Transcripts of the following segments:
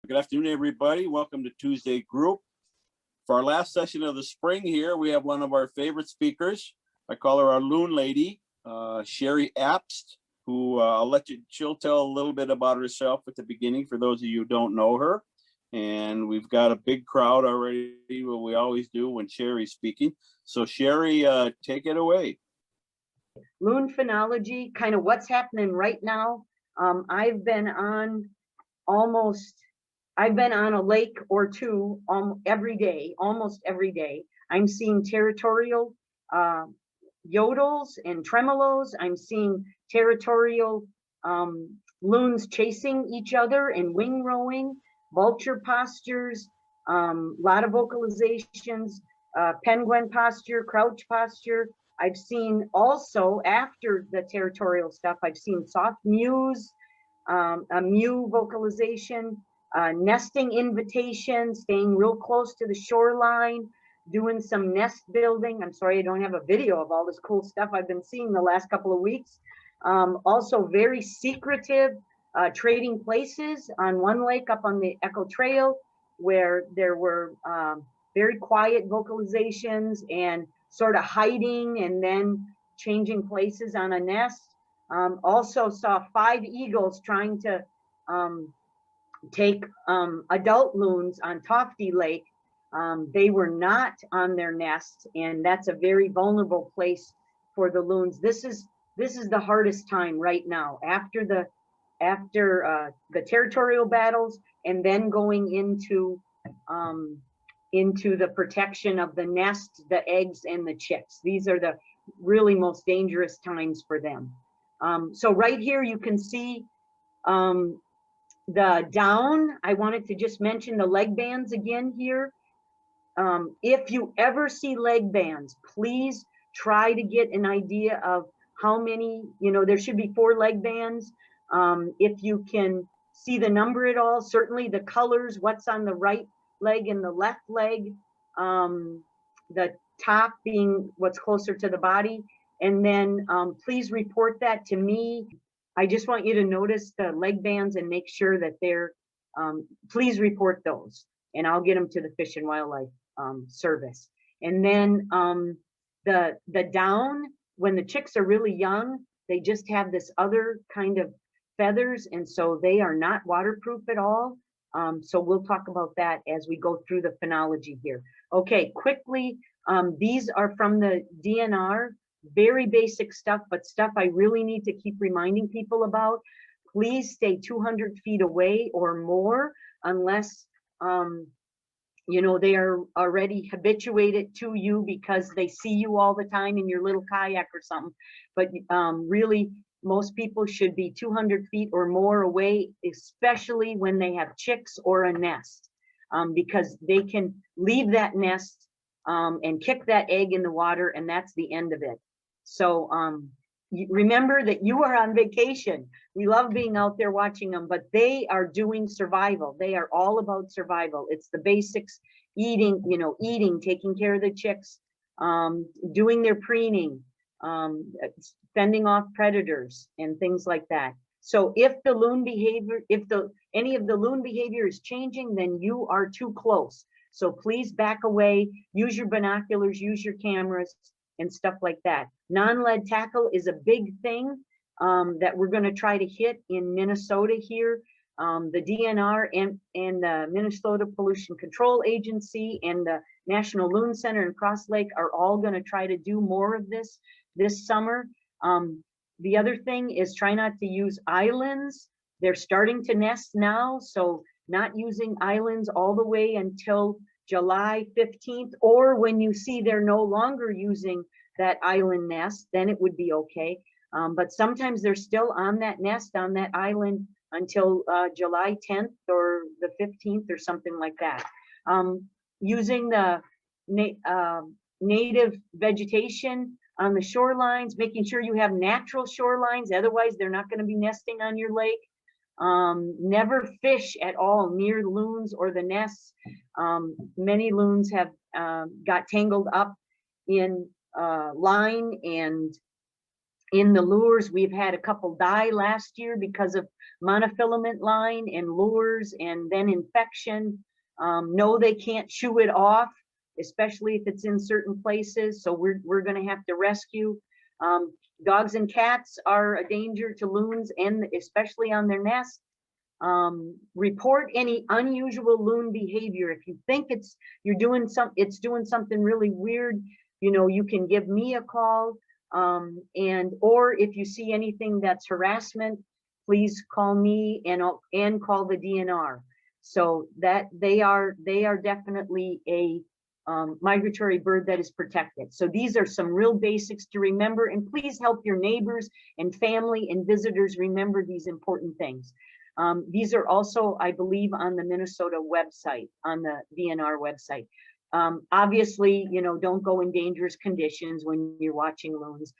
Good afternoon, everybody. Welcome to Tuesday Group. For our last session of the spring here, we have one of our favorite speakers. I call her our loon lady, Sherry Apst, who she'll tell a little bit about herself at the beginning for those of you who don't know her. And we've got a big crowd already, what we always do when Sherry's speaking. So Sherry, take it away. Loon phenology, kind of what's happening right now. I've been on a lake or two every day, almost every day. I'm seeing territorial yodels and tremolos. I'm seeing territorial loons chasing each other and wing rowing, vulture postures, a lot of vocalizations, penguin posture, crouch posture. I've seen also, after the territorial stuff, I've seen soft mews, a mew vocalization, nesting invitation, staying real close to the shoreline, doing some nest building. I'm sorry I don't have a video of all this cool stuff I've been seeing the last couple of weeks. Also very secretive, trading places on one lake up on the Echo Trail, where there were very quiet vocalizations and sort of hiding and then changing places on a nest. Also saw 5 eagles trying to take adult loons on Tofty Lake. They were not on their nest, and that's a very vulnerable place for the loons. This is the hardest time right now after the territorial battles, and then going into the protection of the nest, the eggs, and the chicks. These are the really most dangerous times for them. So right here you can see the down. I wanted to just mention the leg bands again here. If you ever see leg bands, please try to get an idea of how many, there should be 4 leg bands. If you can see the number at all, certainly the colors, what's on the right leg and the left leg, the top being what's closer to the body. And then please report that to me. I just want you to notice the leg bands and make sure that they're, please report those, and I'll get them to the Fish and Wildlife Service. And then the down, when the chicks are really young, they just have this other kind of feathers, and so they are not waterproof at all. So we'll talk about that as we go through the phenology here. Okay, quickly, these are from the DNR. Very basic stuff, but stuff I really need to keep reminding people about. Please stay 200 feet away or more, unless they are already habituated to you because they see you all the time in your little kayak or something. But really, most people should be 200 feet or more away, especially when they have chicks or a nest, because they can leave that nest and kick that egg in the water, and that's the end of it. So remember that you are on vacation. We love being out there watching them, but they are doing survival. They are all about survival. It's the basics: eating, taking care of the chicks, doing their preening, fending off predators and things like that. So if the loon behavior, any of the loon behavior is changing, then you are too close. So please back away, use your binoculars, use your cameras, and stuff like that. Non-lead tackle is a big thing that we're going to try to hit in Minnesota here. The DNR and the Minnesota Pollution Control Agency and the National Loon Center in Cross Lake are all going to try to do more of this summer. The other thing is try not to use islands. They're starting to nest now, so not using islands all the way until July 15th, or when you see they're no longer using that island nest, then it would be okay. But sometimes they're still on that nest, on that island, until July 10th or the 15th or something like that. Using the native vegetation on the shorelines, making sure you have natural shorelines, otherwise they're not going to be nesting on your lake. Never fish at all near loons or the nests. Many loons have got tangled up in line and in the lures. We've had a couple die last year because of monofilament line and lures and then infection. No, they can't chew it off, especially if it's in certain places. So we're going to have to rescue. Dogs and cats are a danger to loons, and especially on their nest. Report any unusual loon behavior. If you think it's doing something really weird, you can give me a call. Or if you see anything that's harassment, please call me and call the DNR. So that they are definitely a migratory bird that is protected. So these are some real basics to remember, and please help your neighbors and family and visitors remember these important things. These are also, I believe, on the Minnesota website, on the DNR website. Obviously, don't go in dangerous conditions when you're watching loons.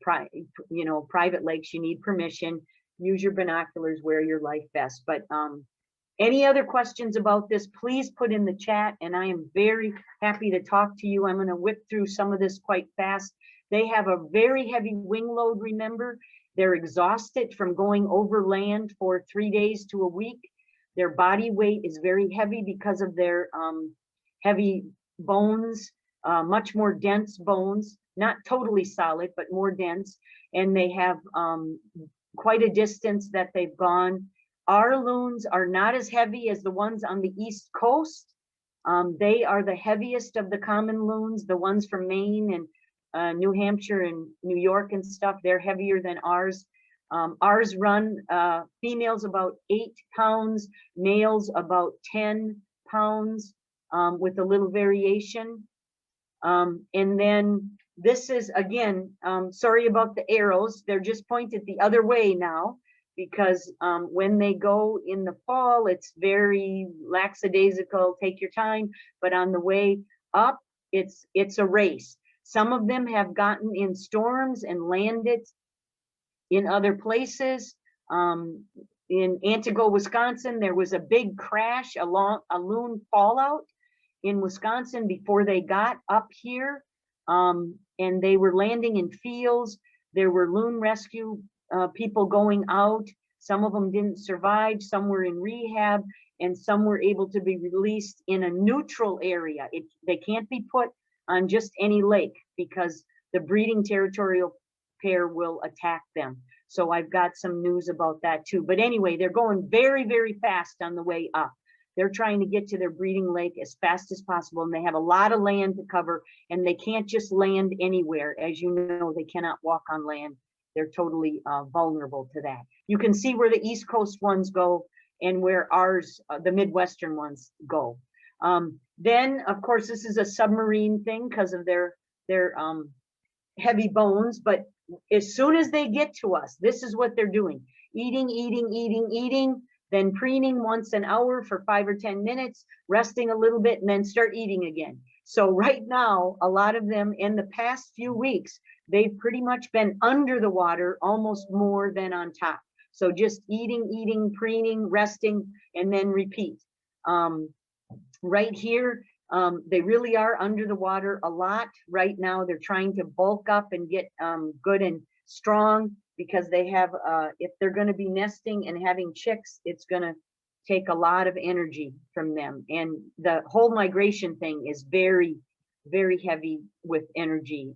Private lakes, you need permission. Use your binoculars, wear your life vest. But any other questions about this, please put in the chat, and I am very happy to talk to you. I'm going to whip through some of this quite fast. They have a very heavy wing load, remember. They're exhausted from going over land for 3 days to a week. Their body weight is very heavy because of their heavy bones, much more dense bones, not totally solid, but more dense. And they have quite a distance that they've gone. Our loons are not as heavy as the ones on the East Coast. They are the heaviest of the common loons, the ones from Maine and New Hampshire and New York and stuff. They're heavier than ours. Ours run females about 8 pounds, males about 10 pounds, with a little variation. And then this is, again, sorry about the arrows. They're just pointed the other way now, because when they go in the fall, it's very lackadaisical, take your time. But on the way up, it's a race. Some of them have gotten in storms and landed in other places. In Antigo, Wisconsin, there was a big crash, a loon fallout in Wisconsin before they got up here. And they were landing in fields. There were loon rescue people going out. Some of them didn't survive. Some were in rehab, and some were able to be released in a neutral area. They can't be put on just any lake because the breeding territorial pair will attack them. So I've got some news about that too. But anyway, they're going very, very fast on the way up. They're trying to get to their breeding lake as fast as possible, and they have a lot of land to cover, and they can't just land anywhere. As you know, they cannot walk on land. They're totally vulnerable to that. You can see where the East Coast ones go and where ours, the Midwestern ones, go. Then, of course, this is a submarine thing because of their heavy bones. But as soon as they get to us, this is what they're doing: eating, eating, eating, eating, then preening once an hour for 5 or 10 minutes, resting a little bit, and then start eating again. So right now, a lot of them in the past few weeks, they've pretty much been under the water almost more than on top. So just eating, eating, preening, resting, and then repeat. Right here, they really are under the water a lot. Right now, they're trying to bulk up and get good and strong, because they have, if they're going to be nesting and having chicks, it's going to take a lot of energy from them. And the whole migration thing is very, very heavy with energy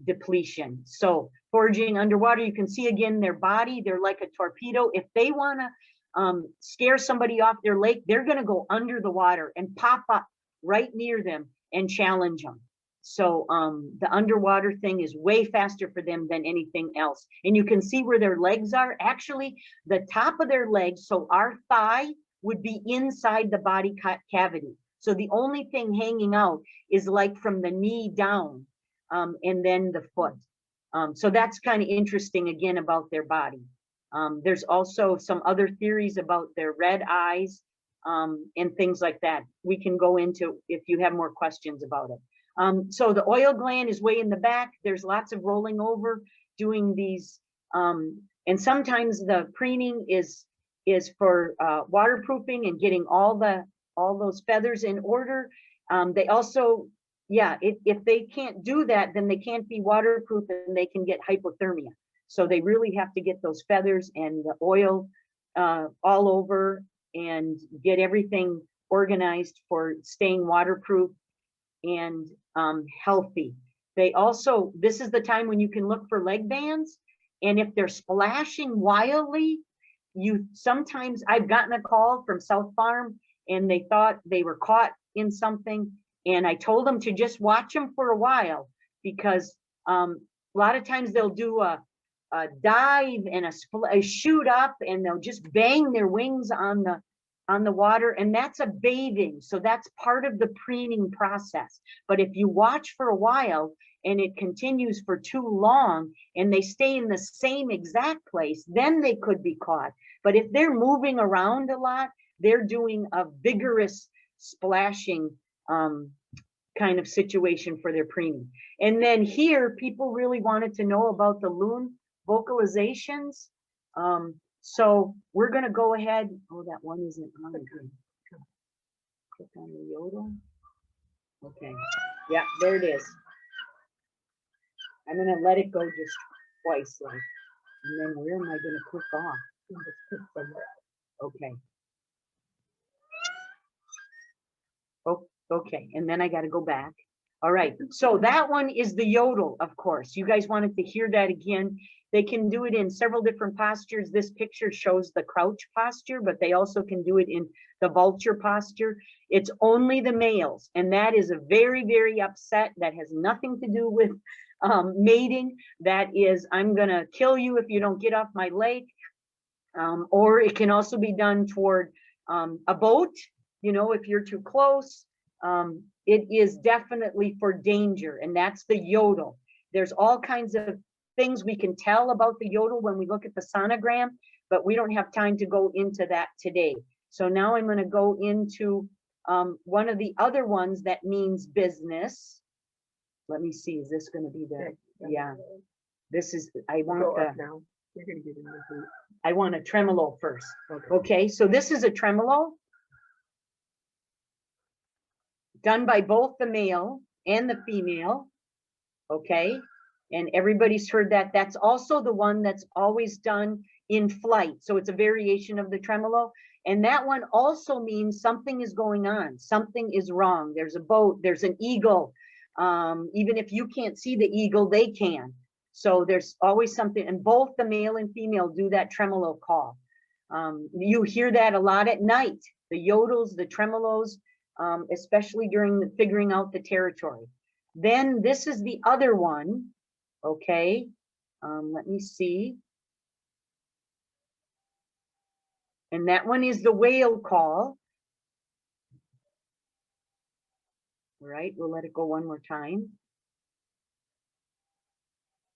depletion. So foraging underwater, you can see again their body, they're like a torpedo. If they want to scare somebody off their lake, they're going to go under the water and pop up right near them and challenge them. So the underwater thing is way faster for them than anything else. And you can see where their legs are. Actually, the top of their legs, so our thigh would be inside the body cavity. So the only thing hanging out is like from the knee down, and then the foot. So that's kind of interesting again about their body. There's also some other theories about their red eyes and things like that. We can go into if you have more questions about it. So the oil gland is way in the back. There's lots of rolling over, doing these, and sometimes the preening is for waterproofing and getting all those feathers in order. They also yeah, if they can't do that, then they can't be waterproof and they can get hypothermia. So they really have to get those feathers and the oil all over and get everything organized for staying waterproof and healthy. They also, this is the time when you can look for leg bands, and if they're splashing wildly, sometimes I've gotten a call from South Farm and they thought they were caught in something, and I told them to just watch them for a while, because a lot of times they'll do a dive and a shoot up, and they'll just bang their wings on the water, and that's a bathing. So that's part of the preening process. But if you watch for a while and it continues for too long and they stay in the same exact place, then they could be caught. But if they're moving around a lot, they're doing a vigorous splashing kind of situation for their preening. And then here, people really wanted to know about the loon vocalizations. So we're going to go ahead. Oh, that one isn't on again. Click on the yodel. Okay. Yeah, there it is. I'm going to let it go just twice, like, and then where am I going to click off? Just click somewhere else. Okay. Oh, okay. And then I got to go back. All right. So that one is the yodel, of course. You guys wanted to hear that again. They can do it in several different postures. This picture shows the crouch posture, but they also can do it in the vulture posture. It's only the males, and that is a very, very upset. That has nothing to do with mating. That is, I'm gonna kill you if you don't get off my lake. Or it can also be done toward a boat, you know, if you're too close. It is definitely for danger, and that's the yodel. There's all kinds of things we can tell about the yodel when we look at the sonogram, but we don't have time to go into that today. So now I'm going to go into one of the other ones that means business. Let me see, is this going to be the, yeah, this is, I want the, I want a tremolo first. Okay, so this is a tremolo done by both the male and the female. Okay, and everybody's heard that. That's also the one that's always done in flight. So it's a variation of the tremolo. And that one also means something is going on. Something is wrong. There's a boat, there's an eagle. Even if you can't see the eagle, they can. So there's always something, and both the male and female do that tremolo call. You hear that a lot at night, the yodels, the tremolos, especially during the figuring out the territory. Then this is the other one. Okay, let me see. And that one is the whale call. All right, we'll let it go one more time.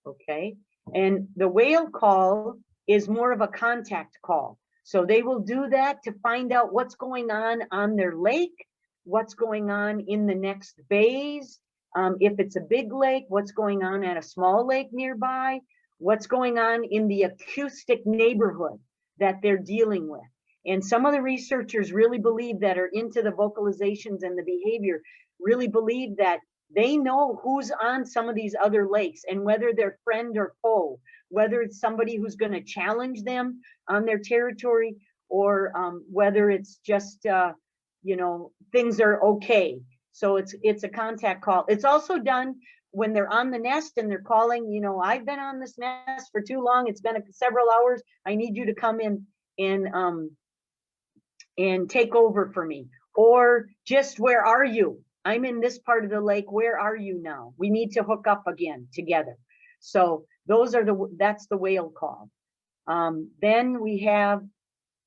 Okay, and the whale call is more of a contact call. So they will do that to find out what's going on their lake, what's going on in the next bays. If it's a big lake, what's going on at a small lake nearby, what's going on in the acoustic neighborhood that they're dealing with. And some of the researchers really believe that are into the vocalizations and the behavior, really believe that they know who's on some of these other lakes and whether they're friend or foe, whether it's somebody who's going to challenge them on their territory, or whether it's just, you know, things are okay. So it's a contact call. It's also done when they're on the nest and they're calling, you know, I've been on this nest for too long. It's been several hours. I need you to come in and take over for me. Or just, where are you? I'm in this part of the lake. Where are you now? We need to hook up again together. So those are that's the whale call. Then we have,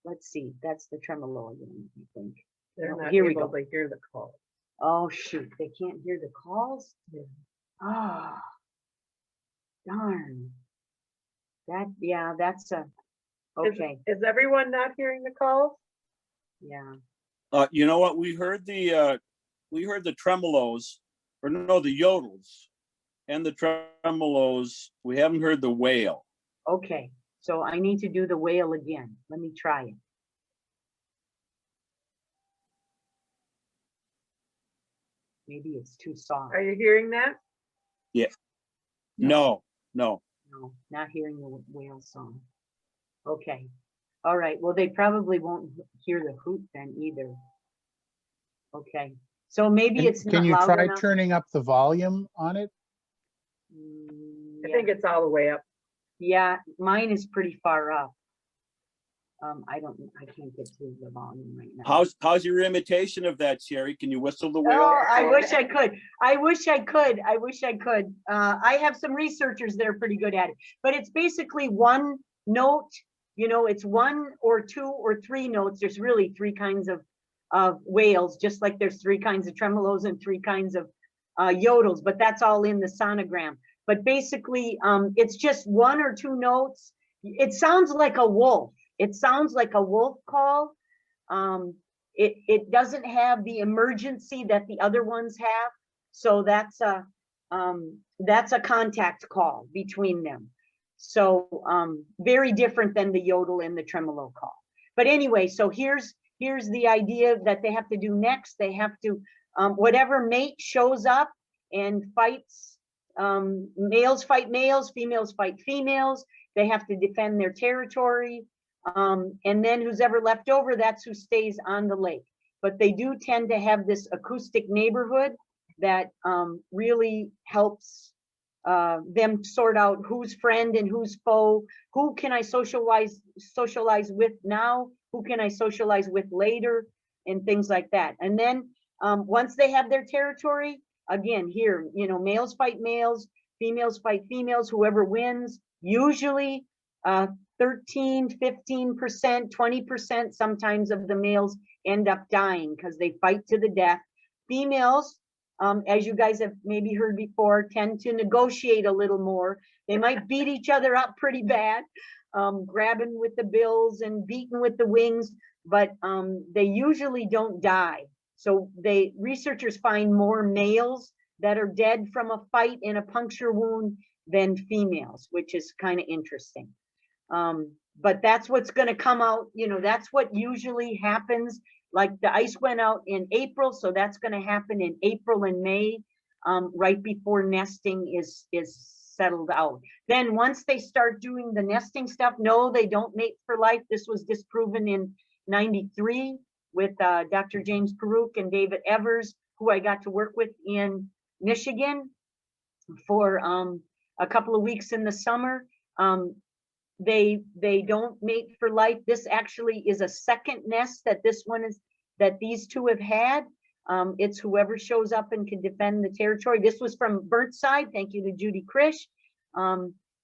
let's see, that's the tremolo again, I think. They're not Here we able go. to hear the call. Oh shoot, they can't hear the calls? Ah, darn. That, yeah, that's a, okay, Is everyone not hearing the calls? yeah. You know what? We heard the tremolos, or no, the yodels and the tremolos. We haven't heard the whale. Okay, so I need to do the whale again. Let me try it. Maybe it's too soft. Are you hearing that? No. No, not hearing the whale song. Okay. All right. Well, they probably won't hear the hoot then either. Okay. So maybe it's Can not you loud try enough. turning up the volume on it? I think it's all the way up. Yeah, mine is pretty far up. I can't get to the volume right now. How's your imitation of that, Sherry? Can you whistle the whale? Oh, I wish I could. I wish I could. I have some researchers that are pretty good at it, but it's basically one note, it's one or two or three notes. There's really three kinds of whales, just like there's three kinds of tremolos and three kinds of yodels, but that's all in the sonogram. But basically, it's just one or two notes. It sounds like a wolf. It sounds like a wolf call. It doesn't have the emergency that the other ones have. So that's a contact call between them. So very different than the yodel and the tremolo call. But anyway, so here's the idea that they have to do next. They have to, whatever mate shows up and fights, males fight males, females fight females. They have to defend their territory. And then who's ever left over, that's who stays on the lake. But they do tend to have this acoustic neighborhood that really helps them sort out who's friend and who's foe. Who can I socialize with now? Who can I socialize with later? And things like that. And then once they have their territory, again, here, males fight males, females fight females, whoever wins, usually 13, 15%, 20% sometimes of the males end up dying because they fight to the death. Females, as you guys have maybe heard before, tend to negotiate a little more. They might beat each other up pretty bad, grabbing with the bills and beating with the wings, but they usually don't die. So researchers find more males that are dead from a fight and a puncture wound than females, which is kind of interesting. But that's what's going to come out, that's what usually happens. Like the ice went out in April, so that's going to happen in April and May, right before nesting is settled out. Then once they start doing the nesting stuff, no, they don't mate for life. This was disproven in '93 with Dr. James Perouk and David Evers, who I got to work with in Michigan for a couple of weeks in the summer. They don't mate for life. This actually is a second nest that these two have had. It's whoever shows up and can defend the territory. This was from Burnside. Thank you to Judy Krish.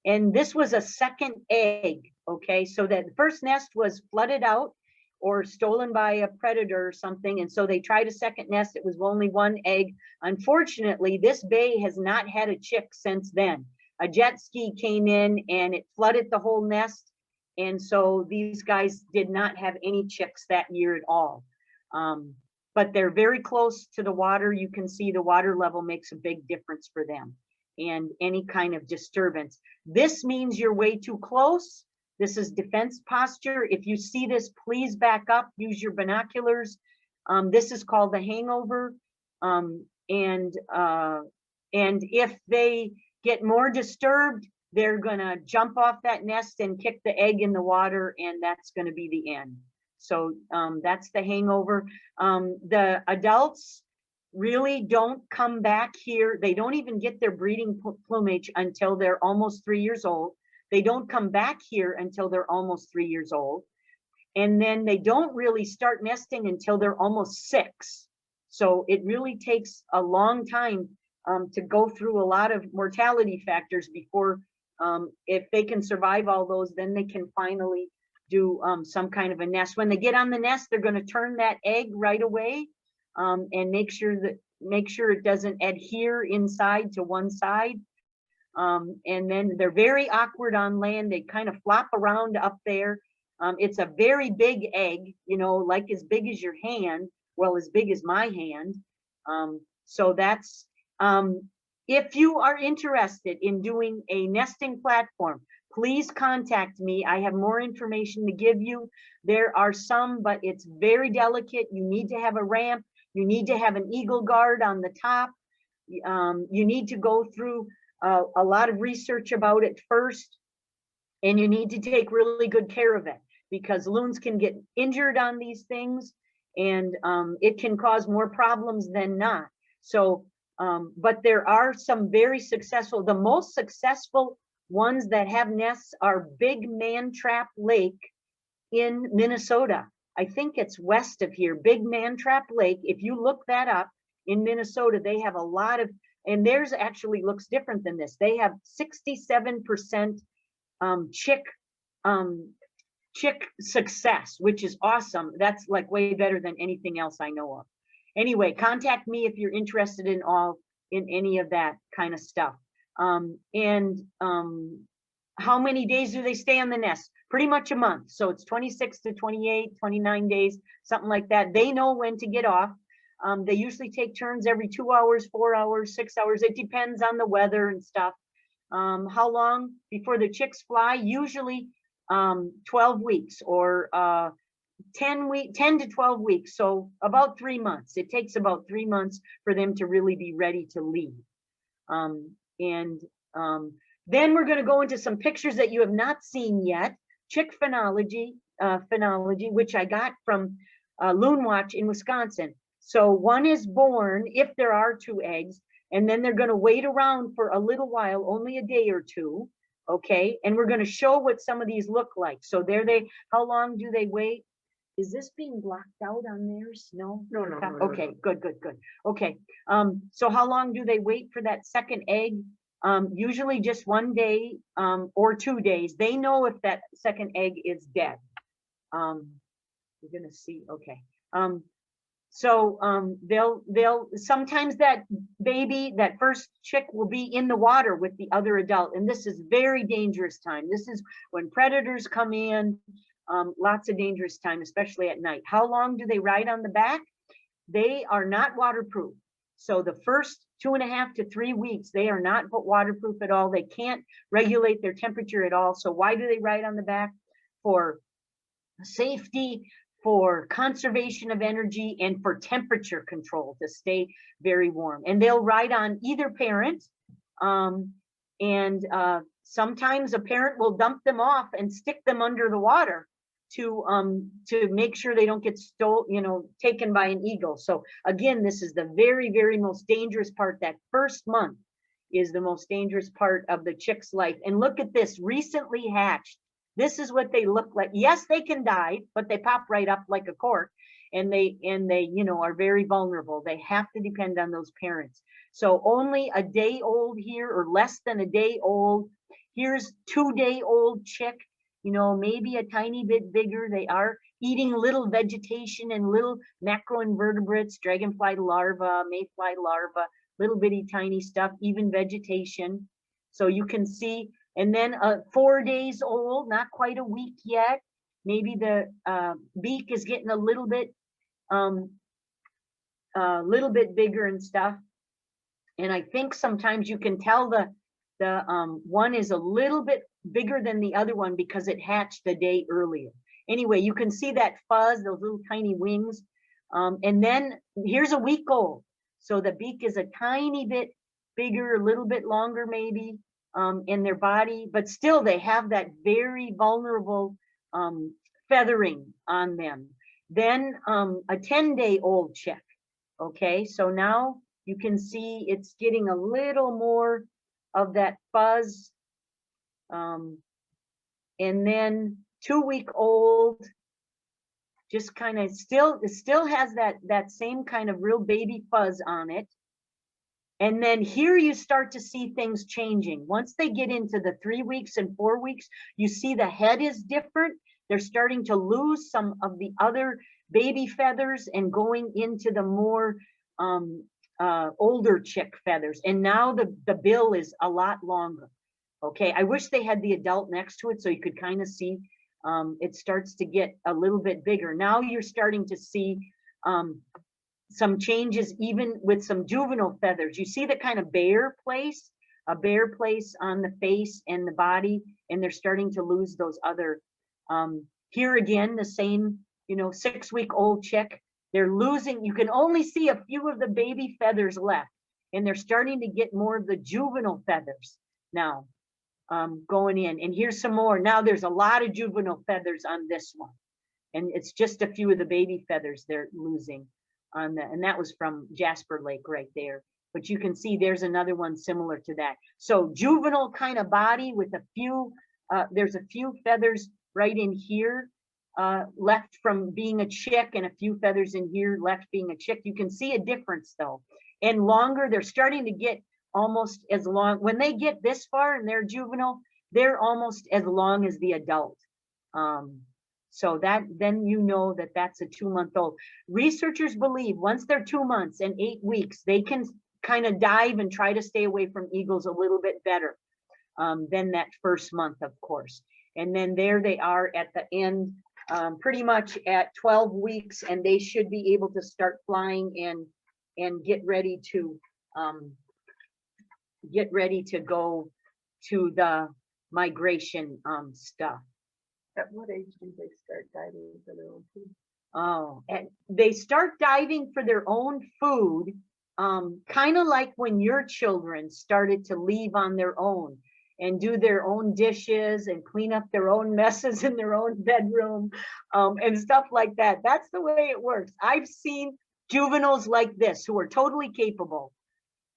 And this was a second egg. Okay, so that first nest was flooded out or stolen by a predator or something. And so they tried a second nest. It was only one egg. Unfortunately, this bay has not had a chick since then. A jet ski came in and it flooded the whole nest. And so these guys did not have any chicks that year at all. But they're very close to the water. You can see the water level makes a big difference for them and any kind of disturbance. This means you're way too close. This is defense posture. If you see this, please back up, use your binoculars. This is called the hangover. And if they get more disturbed, they're gonna jump off that nest and kick the egg in the water, and that's gonna be the end. So that's the hangover. The adults really don't come back here. They don't even get their breeding plumage until they're almost 3 years old. They don't come back here until they're almost 3 years old. And then they don't really start nesting until they're almost 6. So it really takes a long time to go through a lot of mortality factors before, if they can survive all those, then they can finally do some kind of a nest. When they get on the nest, they're going to turn that egg right away and make sure it doesn't adhere inside to one side. And then they're very awkward on land. They kind of flop around up there. It's a very big egg, like as big as your hand, well, as big as my hand. So that's, if you are interested in doing a nesting platform, please contact me. I have more information to give you. There are some, but it's very delicate. You need to have a ramp. You need to have an eagle guard on the top. You need to go through a lot of research about it first, and you need to take really good care of it, because loons can get injured on these things, and it can cause more problems than not. So, but there are some very successful, the most successful ones that have nests are Big Man Trap Lake in Minnesota. I think it's west of here, Big Man Trap Lake. If you look that up in Minnesota, they have a lot of, and theirs actually looks different than this. They have 67% chick success, which is awesome. That's like way better than anything else I know of. Anyway, contact me if you're interested in any of that kind of stuff. How many days do they stay on the nest? Pretty much a month. So it's 26 to 28, 29 days, something like that. They know when to get off. They usually take turns every 2 hours, 4 hours, 6 hours. It depends on the weather and stuff. How long before the chicks fly? Usually 12 weeks or 10 to 12 weeks. So about 3 months. It takes about 3 months for them to really be ready to leave. Then we're going to go into some pictures that you have not seen yet. Chick phenology, which I got from Loon Watch in Wisconsin. So one is born if there are 2 eggs, and then they're going to wait around for a little while, only a day or 2. Okay, and we're going to show what some of these look like. So there they, how long do they wait? Is this being blocked out on theirs? No? No. Okay, good. Okay, so how long do they wait for that second egg? Usually just 1 day or 2 days. They know if that second egg is dead. We're gonna see, okay. They'll sometimes that baby, that first chick will be in the water with the other adult, and this is very dangerous time. This is when predators come in, lots of dangerous time, especially at night. How long do they ride on the back? They are not waterproof. So the first 2.5 to 3 weeks, they are not waterproof at all. They can't regulate their temperature at all. So why do they ride on the back? For safety, for conservation of energy, and for temperature control, to stay very warm. And they'll ride on either parent. Sometimes a parent will dump them off and stick them under the water to make sure they don't get taken by an eagle. So again, this is the very, very most dangerous part. That first month is the most dangerous part of the chick's life. And look at this, recently hatched. This is what they look like. Yes, they can die, but they pop right up like a cork, and they are very vulnerable. They have to depend on those parents. So only a day old here, or less than a day old. Here's 2-day-old chick, maybe a tiny bit bigger. They are eating little vegetation and little macroinvertebrates, dragonfly larvae, mayfly larvae, little bitty tiny stuff, even vegetation. So you can see, and then 4 days old, not quite a week yet. Maybe the beak is getting a little bit bigger and stuff. And I think sometimes you can tell the one is a little bit bigger than the other one because it hatched a day earlier. Anyway, you can see that fuzz, those little tiny wings. And then here's a week old. So the beak is a tiny bit bigger, a little bit longer maybe in their body, but still they have that very vulnerable feathering on them. Then a 10-day-old chick. Okay, so now you can see it's getting a little more of that fuzz. And then 2-week-old, just kind of it still has that same kind of real baby fuzz on it. And then here you start to see things changing. Once they get into the 3 weeks and 4 weeks, you see the head is different. They're starting to lose some of the other baby feathers and going into the more older chick feathers. And now the bill is a lot longer. Okay, I wish they had the adult next to it so you could kind of see it starts to get a little bit bigger. Now you're starting to see some changes even with some juvenile feathers. You see the kind of bare place on the face and the body, and they're starting to lose those other. Here again, the same, 6-week-old chick. They're losing, you can only see a few of the baby feathers left, and they're starting to get more of the juvenile feathers now going in. And here's some more. Now there's a lot of juvenile feathers on this one. And it's just a few of the baby feathers they're losing on the, and that was from Jasper Lake right there. But you can see there's another one similar to that. So juvenile kind of body with a few, there's a few feathers right in here left from being a chick, and a few feathers in here left being a chick. You can see a difference though. And longer, they're starting to get almost as long. When they get this far and they're juvenile, they're almost as long as the adult. So that, then you know that that's a 2-month-old. Researchers believe once they're 2 months and 8 weeks, they can kind of dive and try to stay away from eagles a little bit better than that first month, of course. And then there they are at the end, pretty much at 12 weeks, and they should be able to start flying and get ready to go to the migration stuff. At what age do they start diving for their own food? Oh, and they start diving for their own food, kind of like when your children started to leave on their own and do their own dishes and clean up their own messes in their own bedroom, and stuff like that. That's the way it works. I've seen juveniles like this who are totally capable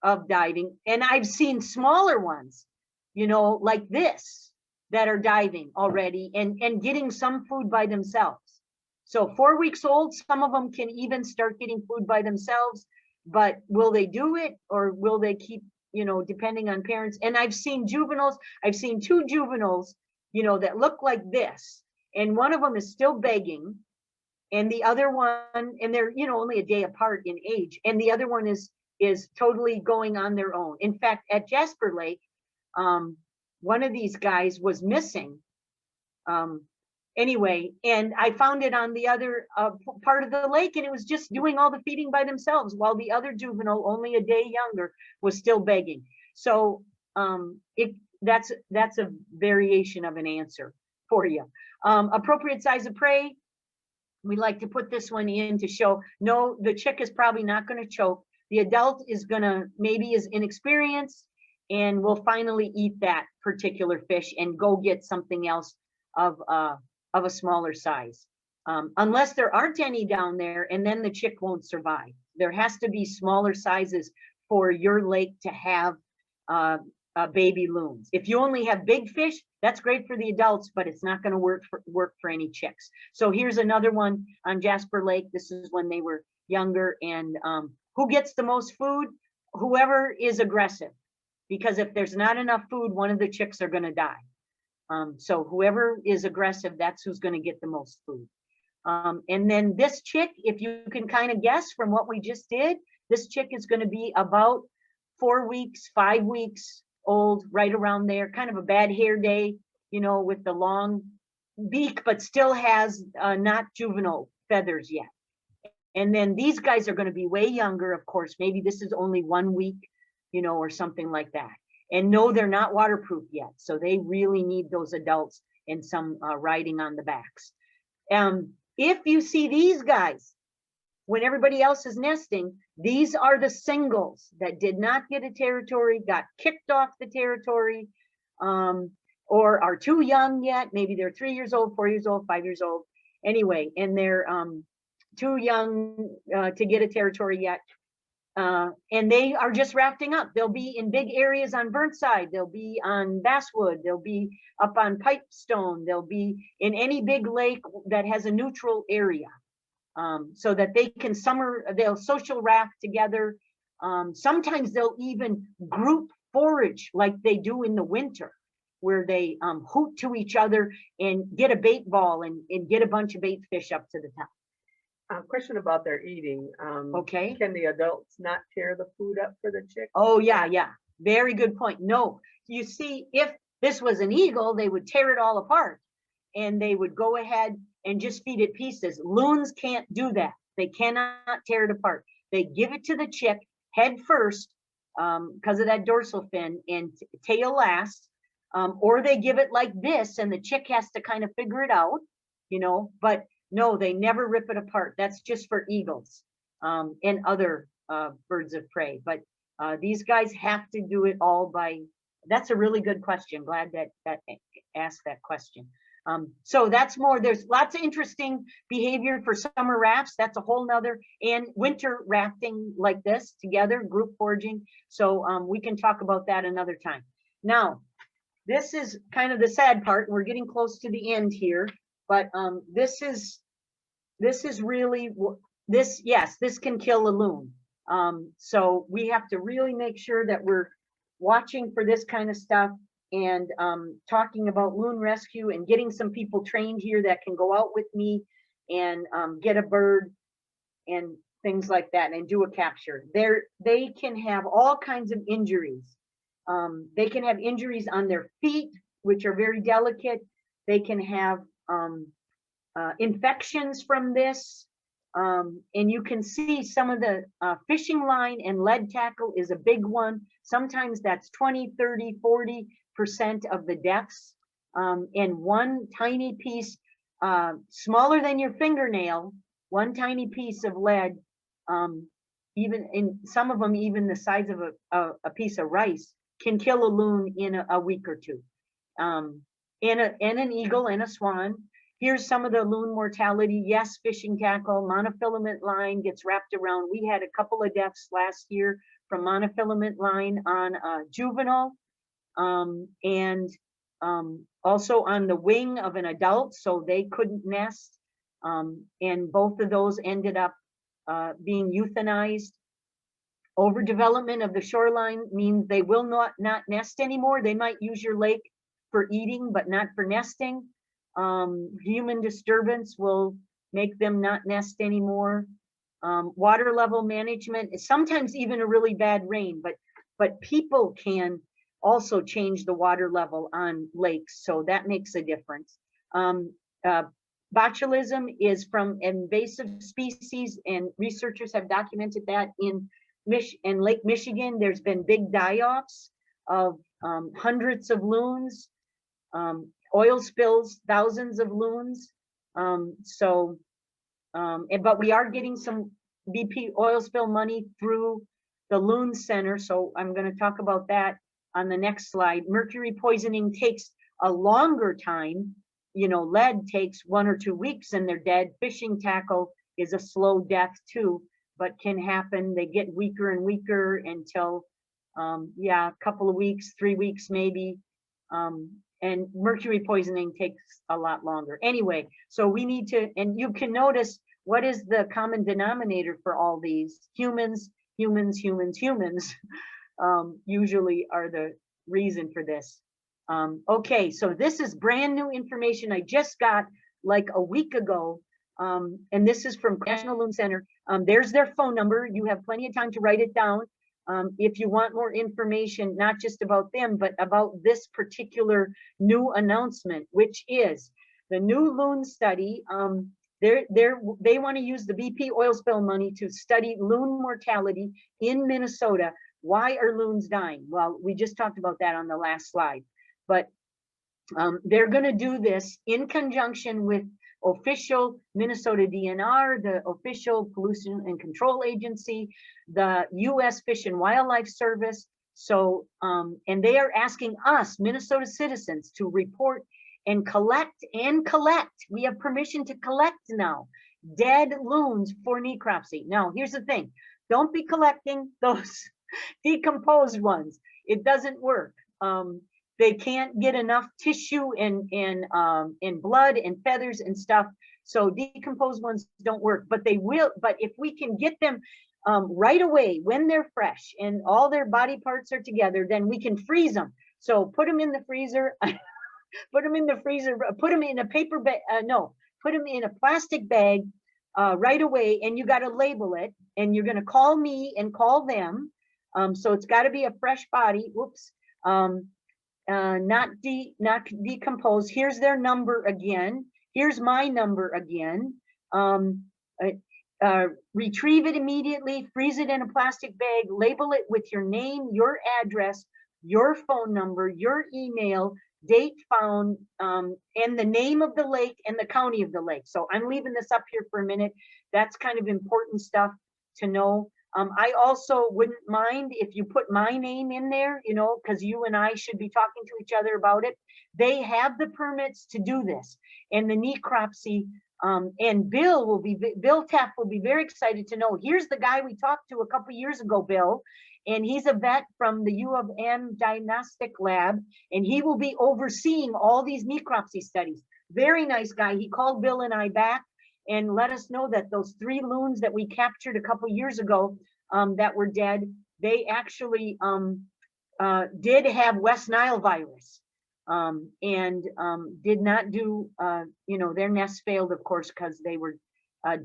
of diving, and I've seen smaller ones, you know, like this, that are diving already and getting some food by themselves. So 4 weeks old, some of them can even start getting food by themselves, but will they do it, or will they keep, you know, depending on parents? And I've seen juveniles, I've seen 2 juveniles, you know, that look like this, and one of them is still begging, and the other one, and they're, you know, only a day apart in age, and the other one is totally going on their own. In fact, at Jasper Lake, one of these guys was missing anyway, and I found it on the other part of the lake, and it was just doing all the feeding by themselves, while the other juvenile, only a day younger, was still begging. So that's a variation of an answer for you. Appropriate size of prey, we like to put this one in to show, no, the chick is probably not going to choke. The adult is gonna, maybe is inexperienced, and will finally eat that particular fish and go get something else of a smaller size, unless there aren't any down there, and then the chick won't survive. There has to be smaller sizes for your lake to have baby loons. If you only have big fish, that's great for the adults, but it's not going to work for any chicks. So here's another one on Jasper Lake. This is when they were younger, and who gets the most food? Whoever is aggressive. Because if there's not enough food, one of the chicks are going to die. So whoever is aggressive, that's who's going to get the most food. And then this chick, if you can kind of guess from what we just did, this chick is going to be about 4 weeks, 5 weeks old, right around there. Kind of a bad hair day, you know, with the long beak, but still has not juvenile feathers yet. And then these guys are going to be way younger, of course. Maybe this is only 1 week, you know, or something like that. And no, they're not waterproof yet. So they really need those adults and some riding on the backs. If you see these guys, when everybody else is nesting, these are the singles that did not get a territory, got kicked off the territory, or are too young yet. Maybe they're 3 years old, 4 years old, 5 years old. Anyway, and they're too young to get a territory yet. And they are just rafting up. They'll be in big areas on Burnside. They'll be on Basswood. They'll be up on Pipestone. They'll be in any big lake that has a neutral area, so that they can they'll social raft together. Sometimes they'll even group forage like they do in the winter, where they hoot to each other and get a bait ball and get a bunch of bait fish up to the top. Question about their eating. Okay. Can the adults not tear the food up for the chick? Oh, yeah, yeah. Very good point. No, you see, if this was an eagle, they would tear it all apart and they would go ahead and just feed it pieces. Loons can't do that. They cannot tear it apart. They give it to the chick head first because of that dorsal fin, and tail last, or they give it like this and the chick has to kind of figure it out, you know. But No, they never rip it apart. That's just for eagles and other birds of prey. But these guys have to do it all by, that's a really good question. Glad that asked that question. So that's more, there's lots of interesting behavior for summer rafts. That's a whole nother, and winter rafting like this together, group foraging. So we can talk about that another time. Now, this is kind of the sad part. We're getting close to the end here, but this is really, yes, this can kill a loon. So we have to really make sure that we're watching for this kind of stuff, and talking about loon rescue and getting some people trained here that can go out with me and get a bird and things like that and do a capture. They can have all kinds of injuries. They can have injuries on their feet, which are very delicate. They can have infections from this. And you can see some of the fishing line and lead tackle is a big one. Sometimes that's 20, 30, 40% of the deaths. And one tiny piece, smaller than your fingernail, one tiny piece of lead, even in some of them, even the size of a piece of rice, can kill a loon in a week or two. And an eagle and a swan. Here's some of the loon mortality. Yes, fishing tackle, monofilament line gets wrapped around. We had a couple of deaths last year from monofilament line on a juvenile, and also on the wing of an adult, so they couldn't nest. And both of those ended up being euthanized. Overdevelopment of the shoreline means they will not nest anymore. They might use your lake for eating, but not for nesting. Human disturbance will make them not nest anymore. Water level management is sometimes even a really bad rain, but people can also change the water level on lakes, so that makes a difference. Botulism is from invasive species, and researchers have documented that in Lake Michigan. There's been big die-offs of hundreds of loons. Oil spills, thousands of loons. But we are getting some BP oil spill money through the Loon Center. So I'm going to talk about that on the next slide. Mercury poisoning takes a longer time. You know, lead takes 1 or 2 weeks and they're dead. Fishing tackle is a slow death too, but can happen. They get weaker and weaker until, a couple of weeks, 3 weeks maybe. And mercury poisoning takes a lot longer. Anyway, so we need to, and you can notice what is the common denominator for all these. Humans, humans, humans, humans usually are the reason for this. Okay, so this is brand new information I just got like a week ago. And this is from National Loon Center. There's their phone number. You have plenty of time to write it down. If you want more information, not just about them, but about this particular new announcement, which is the new loon study. They want to use the BP oil spill money to study loon mortality in Minnesota. Why are loons dying? Well, we just talked about that on the last slide, but they're going to do this in conjunction with official Minnesota DNR, the official Pollution and Control Agency, the U.S. Fish and Wildlife Service. So, and they are asking us, Minnesota citizens, to report and collect. We have permission to collect now dead loons for necropsy. Now, here's the thing. Don't be collecting those decomposed ones. It doesn't work. They can't get enough tissue and blood and feathers and stuff. So decomposed ones don't work, but they will. But if we can get them right away when they're fresh and all their body parts are together, then we can freeze them. So put them in the freezer, put them in the freezer, put them in a paper bag, put them in a plastic bag right away, and you got to label it, and you're going to call me and call them. So it's got to be a fresh body. Whoops. Not decomposed. Here's their number again. Here's my number again. Retrieve it immediately, freeze it in a plastic bag, label it with your name, your address, your phone number, your email, date found, and the name of the lake and the county of the lake. So I'm leaving this up here for a minute. That's kind of important stuff to know. I also wouldn't mind if you put my name in there, you know, because you and I should be talking to each other about it. They have the permits to do this, and the necropsy, and Bill Teff will be very excited to know. Here's the guy we talked to a couple years ago, Bill, and he's a vet from the U of M Diagnostic Lab, and he will be overseeing all these necropsy studies. Very nice guy. He called Bill and I back and let us know that those 3 loons that we captured a couple years ago, that were dead, they actually did have West Nile virus, and did not do, you know, their nest failed, of course, because they were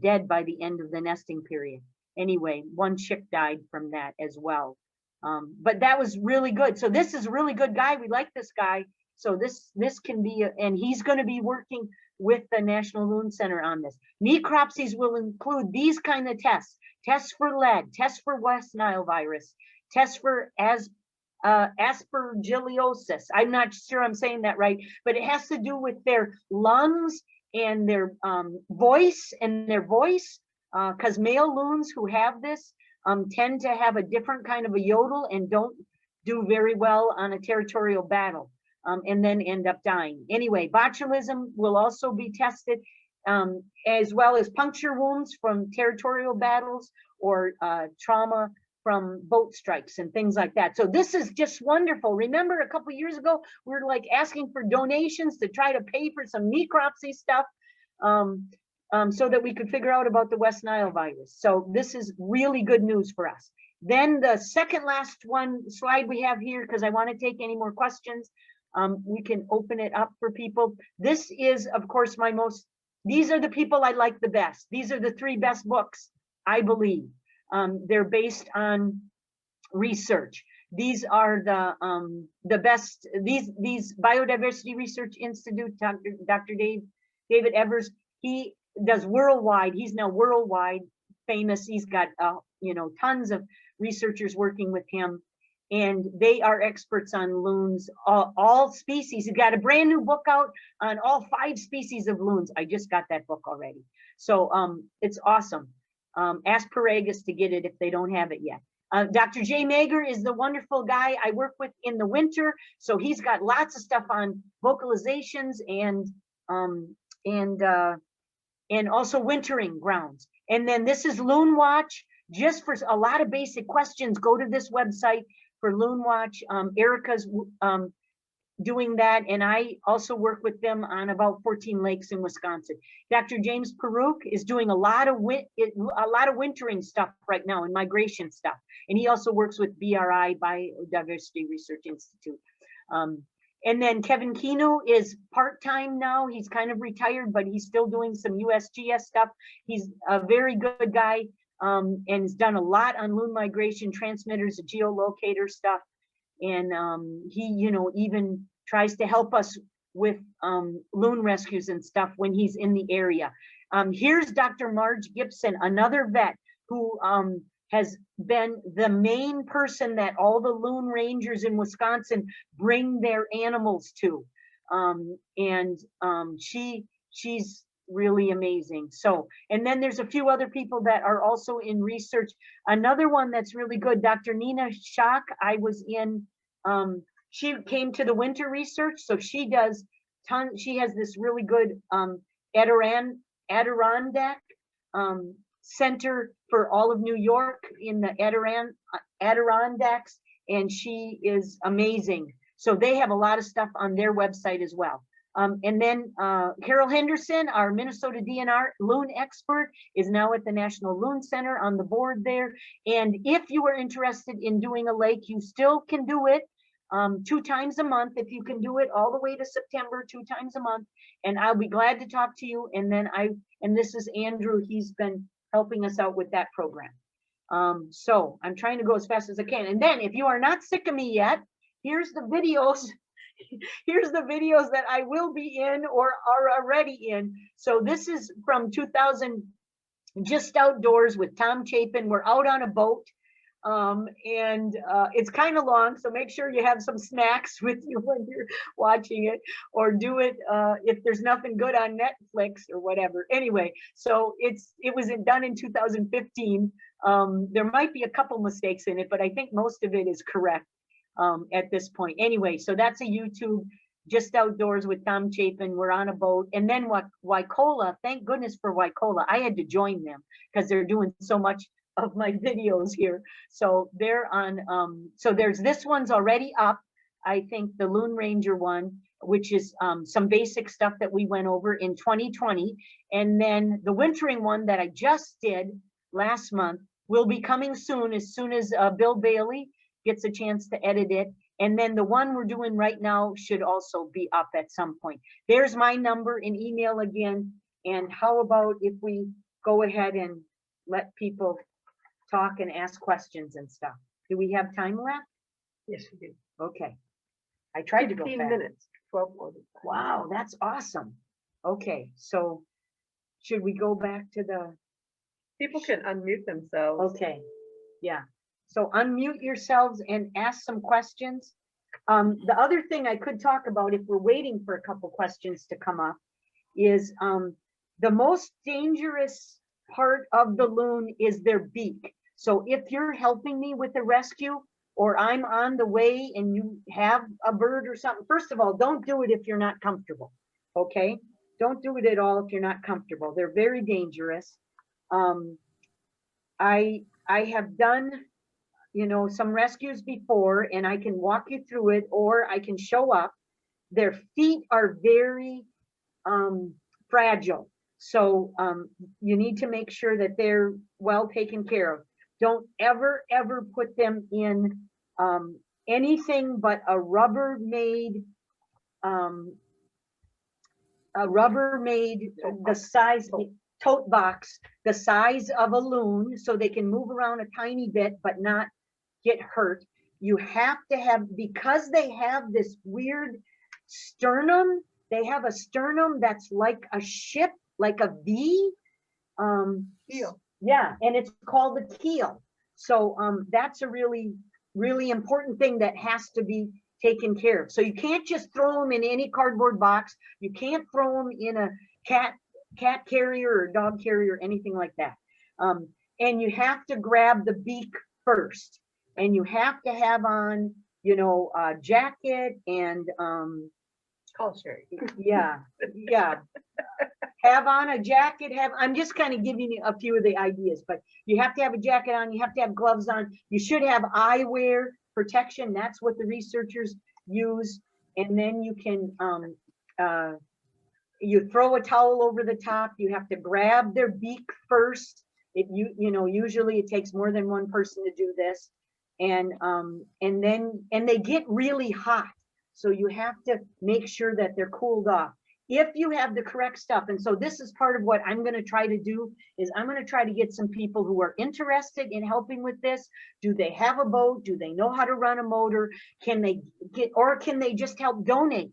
dead by the end of the nesting period. Anyway, 1 chick died from that as well. But that was really good. So this is a really good guy. We like this guy. So this can be, and he's going to be working with the National Loon Center on this. Necropsies will include these kind of tests: tests for lead, tests for West Nile virus, tests for aspergillosis. I'm not sure I'm saying that right, but it has to do with their lungs and their voice, because male loons who have this tend to have a different kind of a yodel and don't do very well on a territorial battle, and then end up dying. Anyway, botulism will also be tested, as well as puncture wounds from territorial battles or trauma from boat strikes and things like that. So this is just wonderful. Remember a couple years ago, we were like asking for donations to try to pay for some necropsy stuff, so that we could figure out about the West Nile virus. So this is really good news for us. Then the second last slide we have here, because I want to take any more questions, we can open it up for people. This is, of course, these are the people I like the best. These are the 3 best books, I believe. They're based on research. These are the best, these Biodiversity Research Institute, Dr. David Evers, he does worldwide. He's now worldwide famous. He's got, you know, tons of researchers working with him, and they are experts on loons, all species. He's got a brand new book out on all 5 species of loons. I just got that book already. So it's awesome. Ask Paragus to get it if they don't have it yet. Dr. Jay Mager is the wonderful guy I work with in the winter. So he's got lots of stuff on vocalizations and also wintering grounds. And then this is Loon Watch. Just for a lot of basic questions, go to this website for Loon Watch. Erica's doing that, and I also work with them on about 14 lakes in Wisconsin. Dr. James Peruk is doing a lot of wintering stuff right now and migration stuff, and he also works with BRI, Biodiversity Research Institute. And then Kevin Kino is part-time now. He's kind of retired, but he's still doing some USGS stuff. He's a very good guy, and has done a lot on loon migration, transmitters, geolocator stuff. And he, you know, even tries to help us with loon rescues and stuff when he's in the area. Here's Dr. Marge Gibson, another vet who has been the main person that all the loon rangers in Wisconsin bring their animals to. She's really amazing. So, and then there's a few other people that are also in research. Another one that's really good, Dr. Nina Schock, I was in, she came to the winter research, so she does she has this really good Adirondack Center for all of New York in the Adirondacks, and she is amazing. So they have a lot of stuff on their website as well. And then Carol Henderson, our Minnesota DNR loon expert, is now at the National Loon Center on the board there. And if you are interested in doing a lake, you still can do it 2 times a month. If you can do it all the way to September, 2 times a month, and I'll be glad to talk to you. And then and this is Andrew, he's been helping us out with that program. So I'm trying to go as fast as I can. And then if you are not sick of me yet, here's the videos. Here's the videos that I will be in or are already in. So this is from 2000, Just Outdoors with Tom Chapin. We're out on a boat. It's kind of long, so make sure you have some snacks with you when you're watching it, or do it if there's nothing good on Netflix or whatever. Anyway, so it was done in 2015. There might be a couple mistakes in it, but I think most of it is correct at this point. Anyway, so that's a YouTube, Just Outdoors with Tom Chapin. We're on a boat. And then Waikola, thank goodness for Waikola. I had to join them because they're doing so much of my videos here. So they're on, so there's this one's already up. I think the Loon Ranger one, which is some basic stuff that we went over in 2020. And then the wintering one that I just did last month will be coming soon as Bill Bailey gets a chance to edit it. And then the one we're doing right now should also be up at some point. There's my number and email again. And how about if we go ahead and let people talk and ask questions and stuff? Do we have time left? Yes, we do. Okay. I tried to go 15 fast. minutes, 12:45. Wow, that's awesome. Okay, so should we go back to the, People can unmute themselves. okay, yeah. So unmute yourselves and ask some questions. The other thing I could talk about, if we're waiting for a couple questions to come up, is the most dangerous part of the loon is their beak. So if you're helping me with the rescue, or I'm on the way and you have a bird or something, first of all, don't do it if you're not comfortable, okay? Don't do it at all if you're not comfortable. They're very dangerous. I have done, you know, some rescues before, and I can walk you through it, or I can show up. Their feet are very fragile. So you need to make sure that they're well taken care of. Don't ever put them in anything but a Rubbermaid, the size, tote box, the size of a loon, so they can move around a tiny bit but not get hurt. You have to have, because they have this weird sternum, they have a sternum that's like a ship, like a V. Keel. Yeah, and it's called the keel. So that's a really, really important thing that has to be taken care of. So you can't just throw them in any cardboard box. You can't throw them in a cat carrier or dog carrier or anything like that. And you have to grab the beak first. And you have to have on, you know, a jacket and Call Sherry. yeah. Have on a jacket, I'm just kind of giving you a few of the ideas, but you have to have a jacket on, you have to have gloves on, you should have eyewear protection. That's what the researchers use. And then you can, you throw a towel over the top, you have to grab their beak first. If you know, usually it takes more than one person to do this. And they get really hot. So you have to make sure that they're cooled off. If you have the correct stuff, and so this is part of what I'm going to try to do, is I'm going to try to get some people who are interested in helping with this. Do they have a boat? Do they know how to run a motor? Can they get, or can they just help donate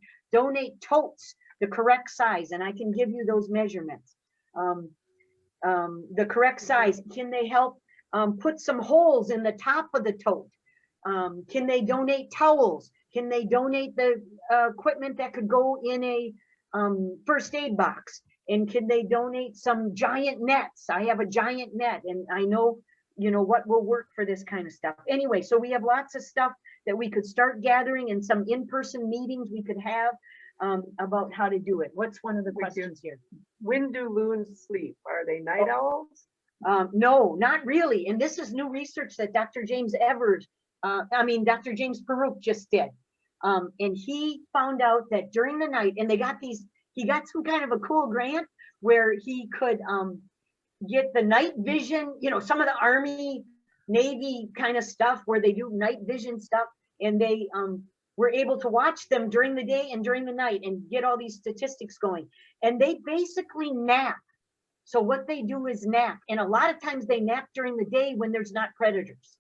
totes the correct size? And I can give you those measurements. The correct size. Can they help put some holes in the top of the tote? Can they donate towels? Can they donate the equipment that could go in a first aid box? And can they donate some giant nets? I have a giant net, and I know, you know, what will work for this kind of stuff. Anyway, so we have lots of stuff that we could start gathering, and some in-person meetings we could have about how to do it. What's one of the questions here? When do loons sleep? Are they night owls? No, not really. And this is new research that Dr. James Dr. James Peruk just did. And he found out that during the night, and he got some kind of a cool grant where he could get the night vision, you know, some of the Army, Navy kind of stuff where they do night vision stuff, and they were able to watch them during the day and during the night and get all these statistics going. And they basically nap. So what they do is nap. And a lot of times they nap during the day when there's not predators.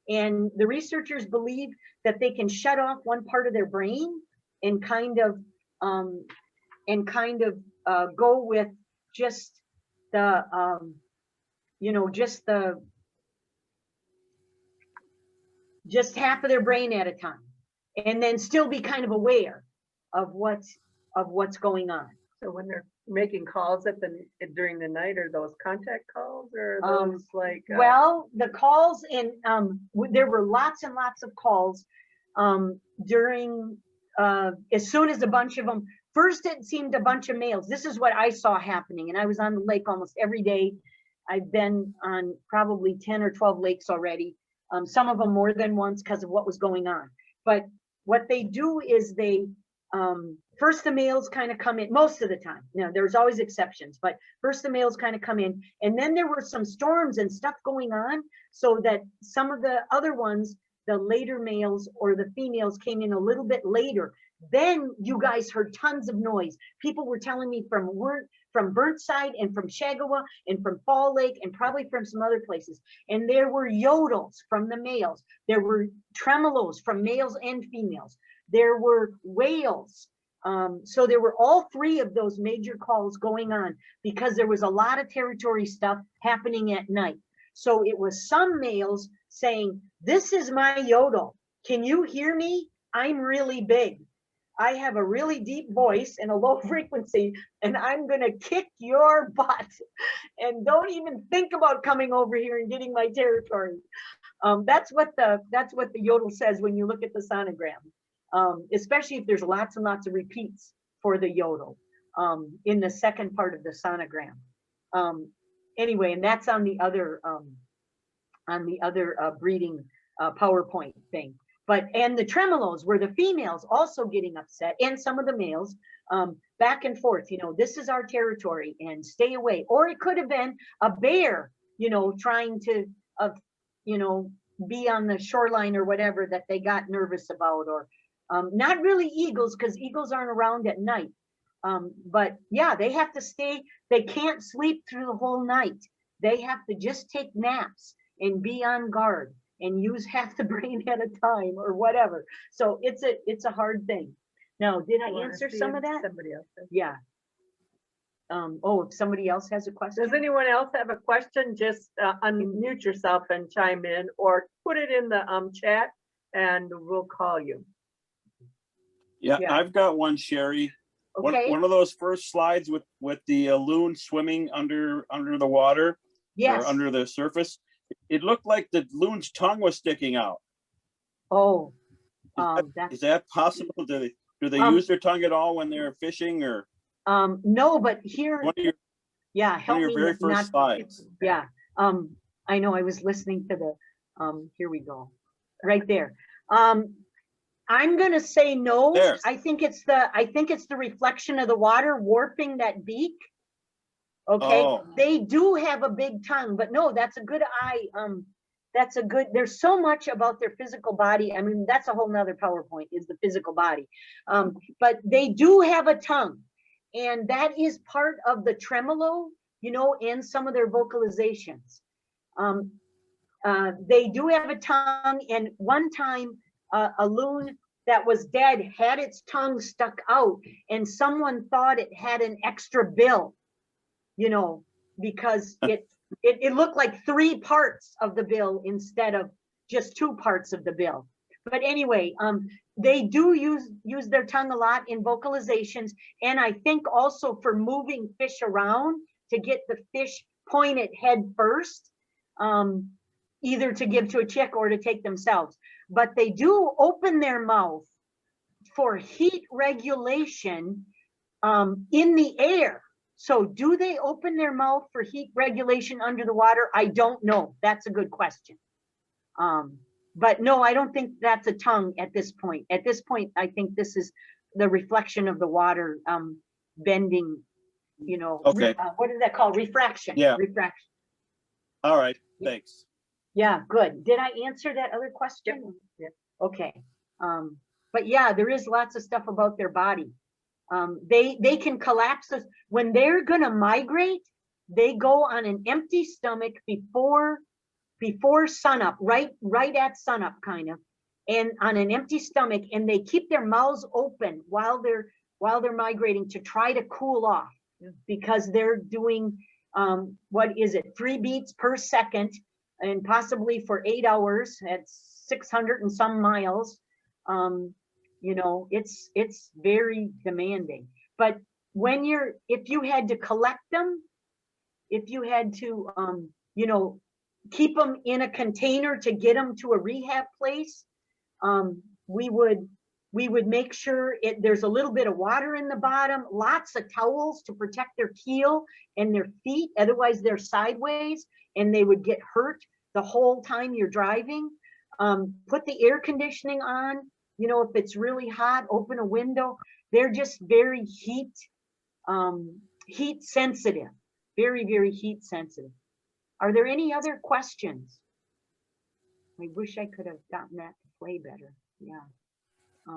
And the researchers believe that they can shut off one part of their brain and kind of go with just the, you know, just the just half of their brain at a time, and then still be kind of aware of what's going on. So when they're making calls during the night, are those contact calls or are Um, those like? Well, the calls there were lots and lots of calls during, as soon as a bunch of them, first it seemed a bunch of males. This is what I saw happening, and I was on the lake almost every day. I've been on probably 10 or 12 lakes already, some of them more than once because of what was going on. But what they do is they, first the males kind of come in most of the time. Now, there's always exceptions, but first the males kind of come in, and then there were some storms and stuff going on, so that some of the other ones, the later males or the females, came in a little bit later. Then you guys heard tons of noise. People were telling me from Burnside and from Shagawa and from Fall Lake and probably from some other places. And there were yodels from the males. There were tremolos from males and females. There were wails. So there were all three of those major calls going on because there was a lot of territory stuff happening at night. So it was some males saying, "This is my yodel. Can you hear me? I'm really big. I have a really deep voice and a low frequency, and I'm gonna kick your butt. And don't even think about coming over here and getting my territory." That's what the yodel says when you look at the sonogram. Especially if there's lots and lots of repeats for the yodel in the second part of the sonogram. Anyway, and that's on the other breeding PowerPoint thing. And the tremolos were the females also getting upset, and some of the males, back and forth, this is our territory and stay away. Or it could have been a bear, trying to, be on the shoreline or whatever that they got nervous about, or not really eagles, because eagles aren't around at night. But yeah, they have to stay, they can't sleep through the whole night. They have to just take naps and be on guard and use half the brain at a time or whatever. So it's a hard thing. Now, did I answer some of that? Somebody else. Yeah. If somebody else has a question. Does anyone else have a question? Just unmute yourself and chime in, or put it in the chat and we'll call you. Yeah, Yeah. I've got one, Sherry. Okay. One of those first slides with the loon swimming under the water, Yes. or under the surface. It looked like the loon's tongue was sticking out. Oh, Is that possible? Do they Um, use their tongue at all when they're fishing, or no, but here, one of your, yeah, help your me very not. first slides? Yeah, I know, I was listening to the, here we go, right there. I'm gonna say no. There. I think it's the reflection of the water warping that beak. Okay, Oh. they do have a big tongue, but no, that's a good eye. There's so much about their physical body. I mean, that's a whole nother PowerPoint, is the physical body. But they do have a tongue, and that is part of the tremolo, and some of their vocalizations. They do have a tongue, and one time a loon that was dead had its tongue stuck out, and someone thought it had an extra bill, because it looked like 3 parts of the bill instead of just 2 parts of the bill. But anyway, they do use their tongue a lot in vocalizations, and I think also for moving fish around to get the fish pointed head first, either to give to a chick or to take themselves. But they do open their mouth for heat regulation in the air. So do they open their mouth for heat regulation under the water? I don't know. That's a good question. But no, I don't think that's a tongue at this point. At this point, I think this is the reflection of the water bending, Okay. what is that called? Refraction. Yeah. Refraction. All right, thanks. Yeah, good. Did I answer that other question? Yep. Okay. But yeah, there is lots of stuff about their body. They can collapse us when they're gonna migrate. They go on an empty stomach before sunup, right at sunup, kind of, and on an empty stomach, and they keep their mouths open while they're migrating to try to cool off, because they're doing 3 beats per second, and possibly for 8 hours. That's 600 and some miles. You know, it's very demanding. But when if you had to collect them, if you had to, you know, keep them in a container to get them to a rehab place, we would make sure there's a little bit of water in the bottom, lots of towels to protect their keel and their feet. Otherwise they're sideways and they would get hurt the whole time you're driving. Put the air conditioning on, you know, if it's really hot, open a window. They're just very heat sensitive, very, very heat sensitive. Are there any other questions? I wish I could have gotten that to play better. Yeah.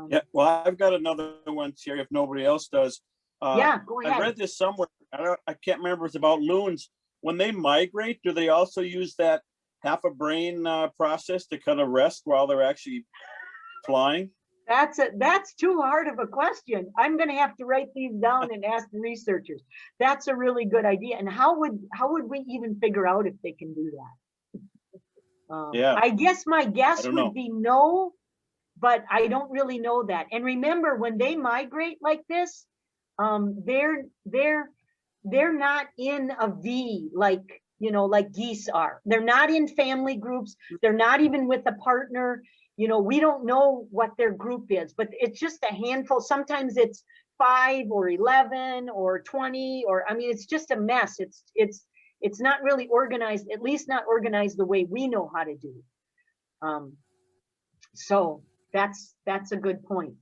Yeah, well, I've got another one, Sherry, if nobody else does. Yeah, go I ahead. read this somewhere. I can't remember. It's about loons. When they migrate, do they also use that half a brain process to kind of rest while they're actually flying? That's too hard of a question. I'm going to have to write these down and ask the researchers. That's a really good idea. And how would we even figure out if they can do that? Yeah. I guess my guess don't would know. be no, but I don't really know that. And remember, when they migrate like this, they're not in a V like, you know, like geese are. They're not in family groups. They're not even with a partner. You know, we don't know what their group is, but it's just a handful. Sometimes it's 5 or 11 or 20, or, I mean, it's just a mess. It's not really organized, at least not organized the way we know how to do. So that's a good point.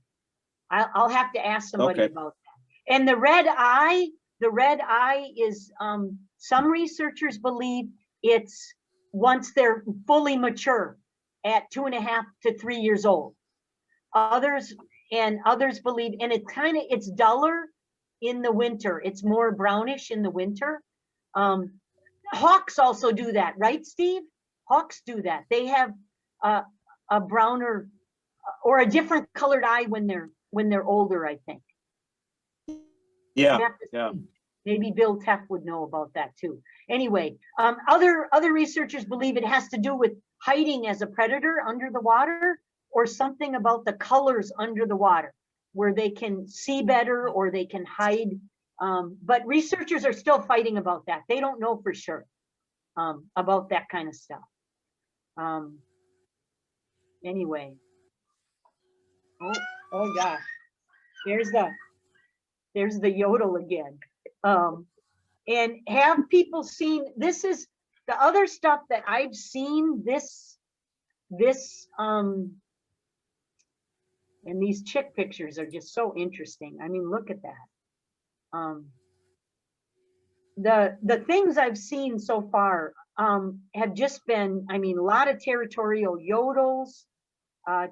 I'll have to ask somebody Okay. about that. And the red eye is, some researchers believe it's once they're fully mature at 2.5 to 3 years old. Others believe, and it's duller in the winter. It's more brownish in the winter. Hawks also do that, right, Steve? Hawks do that. They have a browner or a different colored eye when they're older, I think. Yeah, You have to yeah. see. Maybe Bill Teff would know about that too. Anyway, other researchers believe it has to do with hiding as a predator under the water, or something about the colors under the water, where they can see better or they can hide. But researchers are still fighting about that. They don't know for sure about that kind of stuff. Anyway. Oh gosh. There's the yodel again. And have people seen, this is the other stuff that I've seen, and these chick pictures are just so interesting. I mean, look at that. The things I've seen so far have just been, I mean, a lot of territorial yodels,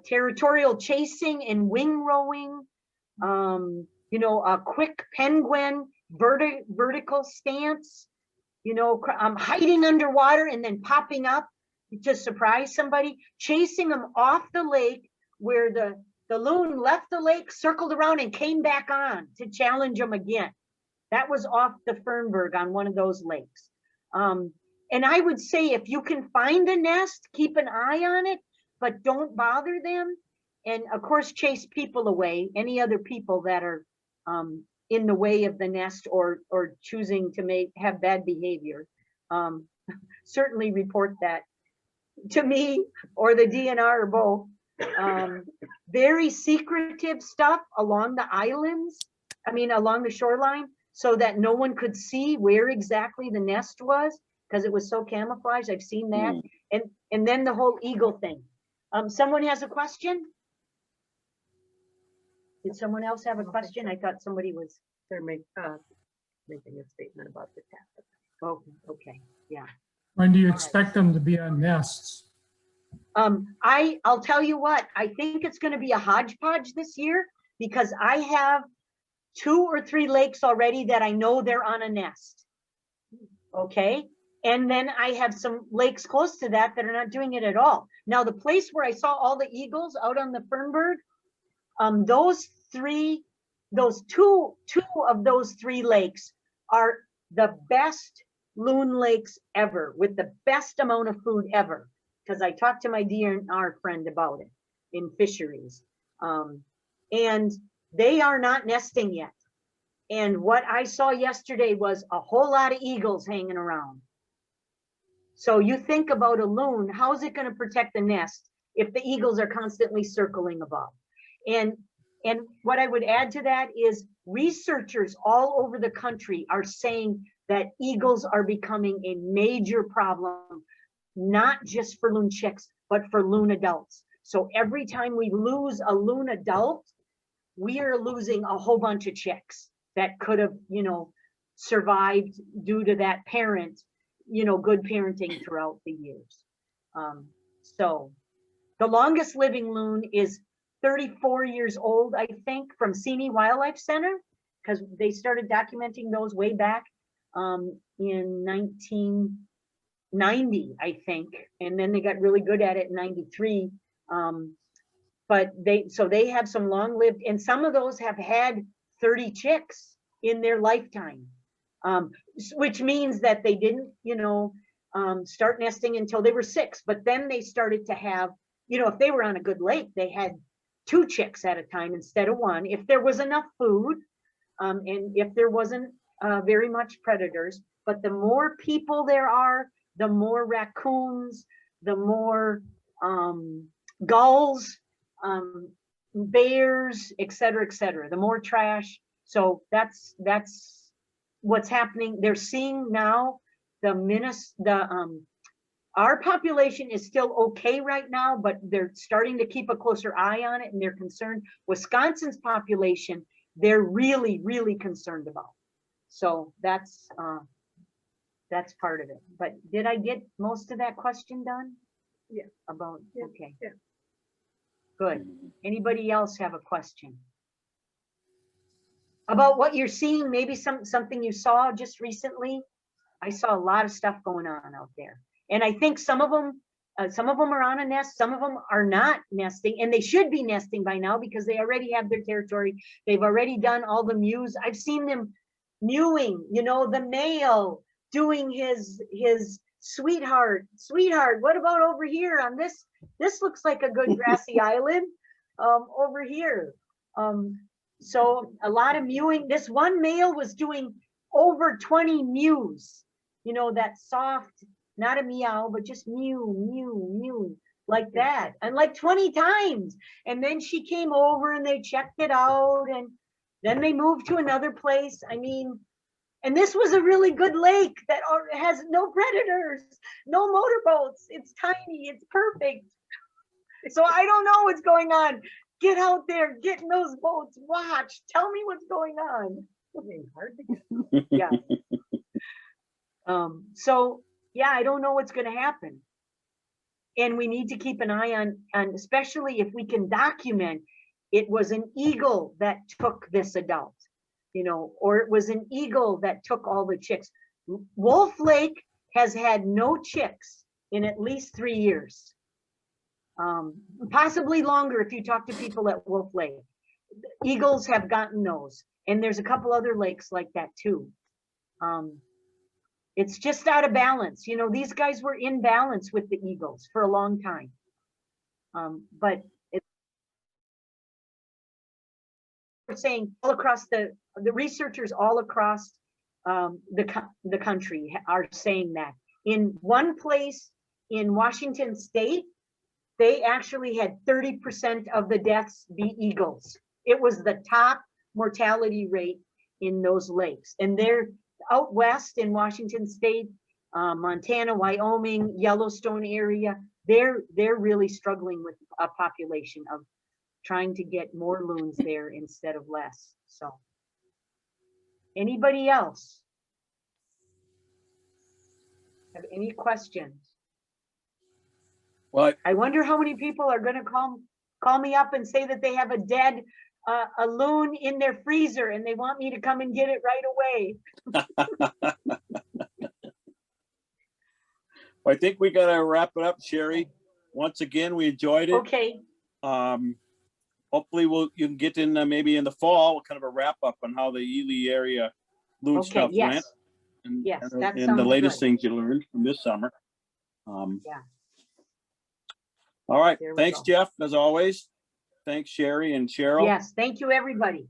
territorial chasing and wing rowing, you know, a quick penguin, vertical stance, you know, hiding underwater and then popping up to surprise somebody, chasing them off the lake where the loon left the lake, circled around and came back on to challenge them again. That was off the Fernberg on one of those lakes. And I would say if you can find a nest, keep an eye on it, but don't bother them. And of course, chase people away, any other people that are in the way of the nest or choosing to have bad behavior. Certainly report that to me or the DNR or both. Very secretive stuff along the islands, I mean, along the shoreline, so that no one could see where exactly the nest was because it was so camouflaged. I've seen that. And then the whole eagle thing. Someone has a question? Did someone else have a question? I thought somebody was. They're making a statement about the tap. Oh, okay, yeah. When do you expect them to be on nests? I'll tell you what, I think it's going to be a hodgepodge this year because I have 2 or 3 lakes already that I know they're on a nest. Okay. And then I have some lakes close to that are not doing it at all. Now, the place where I saw all the eagles out on the Fernberg, those two of those 3 lakes are the best loon lakes ever, with the best amount of food ever. because I talked to my DNR friend about it in fisheries. And they are not nesting yet. And what I saw yesterday was a whole lot of eagles hanging around. So you think about a loon, how is it going to protect the nest if the eagles are constantly circling above? And what I would add to that is researchers all over the country are saying that eagles are becoming a major problem, not just for loon chicks, but for loon adults. So every time we lose a loon adult, we are losing a whole bunch of chicks that could have, you know, survived due to that parent, you know, good parenting throughout the years. So the longest living loon is 34 years old, I think, from Simi Wildlife Center, because they started documenting those way back in 1990, I think, and then they got really good at it in 93. But they have some long lived, and some of those have had 30 chicks in their lifetime, which means that they didn't, you know, start nesting until they were 6, but then they started to have, you know, if they were on a good lake, they had 2 chicks at a time instead of 1, if there was enough food, and if there wasn't very much predators. But the more people there are, the more raccoons, the more gulls, bears, et cetera, the more trash. So that's what's happening. They're seeing now our population is still okay right now, but they're starting to keep a closer eye on it, and they're concerned. Wisconsin's population, they're really, really concerned about. So that's part of it. But did I get most of that question done? Yeah. About, Yeah, okay. yeah. Good. Anybody else have a question? About what you're seeing, maybe something you saw just recently? I saw a lot of stuff going on out there. And I think some of them are on a nest, some of them are not nesting, and they should be nesting by now because they already have their territory. They've already done all the mews. I've seen them mewing, you know, the male doing his sweetheart, what about over here on this looks like a good grassy island over here. So a lot of mewing. This one male was doing over 20 mews, you know, that soft, not a meow, but just mew, mew, mew, like that, and like 20 times. And then she came over and they checked it out, and then they moved to another place. I mean, and this was a really good lake that has no predators, no motorboats. It's tiny, it's perfect. So I don't know what's going on. Get out there, get in those boats, watch, tell me what's going on. Hard to get. Yeah. So yeah, I don't know what's going to happen. And we need to keep an eye on, especially if we can document it was an eagle that took this adult, you know, or it was an eagle that took all the chicks. Wolf Lake has had no chicks in at least 3 years. Possibly longer if you talk to people at Wolf Lake. Eagles have gotten those. And there's a couple other lakes like that too. It's just out of balance. You know, these guys were in balance with the eagles for a long time. But we're saying all across the researchers all across the country are saying that. In one place in Washington State, they actually had 30% of the deaths be eagles. It was the top mortality rate in those lakes. And they're out west in Washington State, Montana, Wyoming, Yellowstone area. They're really struggling with a population of trying to get more loons there instead of less. So anybody else have any questions? Well, I wonder how many people are going to call me up and say that they have a dead a loon in their freezer and they want me to come and get it right away. I think we got to wrap it up, Sherry. Once again, we enjoyed it. Okay. Hopefully you can get in maybe in the fall, kind of a wrap up on how the Ely area loon Okay. stuff Yes. went. And, Yes, that and the sounds latest good. things you learned from this summer. Yeah. All right. Here we Thanks, go. Jeff, as always. Thanks, Sherry and Cheryl. Yes, thank you, everybody.